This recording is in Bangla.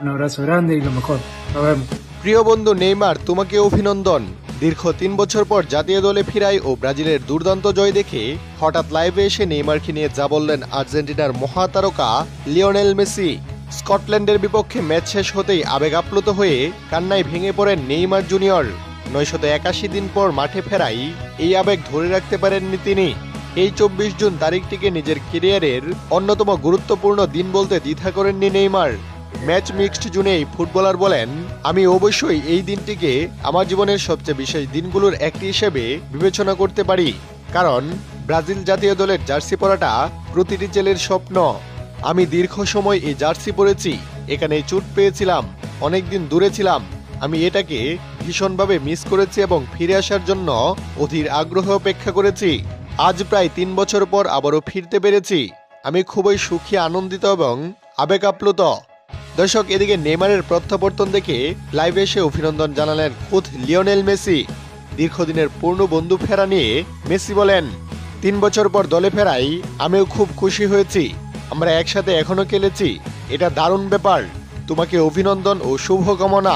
Un abrazo grande y lo mejor. Nos vemos. প্রিয় বন্ধু নেইমার, তোমাকে অভিনন্দন। দীর্ঘ ৩ বছর পর জাতীয় দলে ফিরাই ও ব্রাজিলের দুর্দান্ত জয় দেখে হঠাৎ লাইভে এসে নেইমারকে নিয়ে যা বললেন আর্জেন্টিনার মহাতারকা লিওনেল মেসি। স্কটল্যান্ডের বিপক্ষে ম্যাচ শেষ হতেই আবেগ আপ্লুত হয়ে কান্নায় ভেঙে পড়েন নেইমার জুনিয়র। ৯৮১ দিন পর মাঠে ফেরাই এই আবেগ ধরে রাখতে পারেননি তিনি। এই ২৪ জুন তারিখটিকে নিজের ক্যারিয়ারের অন্যতম গুরুত্বপূর্ণ দিন বলতে দ্বিধা করেননি নেইমার। ম্যাচ মিক্সড জুনেই ফুটবলার বলেন, আমি অবশ্যই এই দিনটিকে আমার জীবনের সবচেয়ে বিশেষ দিনগুলোর একটি হিসেবে বিবেচনা করতে পারি, কারণ ব্রাজিল জাতীয় দলের জার্সি পরাটা প্রতিটি ছেলের স্বপ্ন। আমি দীর্ঘ সময় এই জার্সি পরেছি, এখানেই চোট পেয়েছিলাম, অনেকদিন দূরে ছিলাম। আমি এটাকে ভীষণভাবে মিস করেছি এবং ফিরে আসার জন্য অধীর আগ্রহ অপেক্ষা করেছি। আজ প্রায় ৩ বছর পর আবারও ফিরতে পেরেছি। আমি খুবই সুখী, আনন্দিত এবং আবেগ আপ্লুত। দর্শক, এদিকে নেইমারের প্রত্যাবর্তন দেখে লাইভে এসে অভিনন্দন জানালেন খুদ লিওনেল মেসি। দীর্ঘদিনের পূর্ণ বন্ধু ফেরা নিয়ে মেসি বলেন, ৩ বছর পর দলে ফেরাই আমিও খুব খুশি হয়েছি। আমরা একসাথে এখনো খেলেছি, এটা দারুণ ব্যাপার। তোমাকে অভিনন্দন ও শুভকামনা।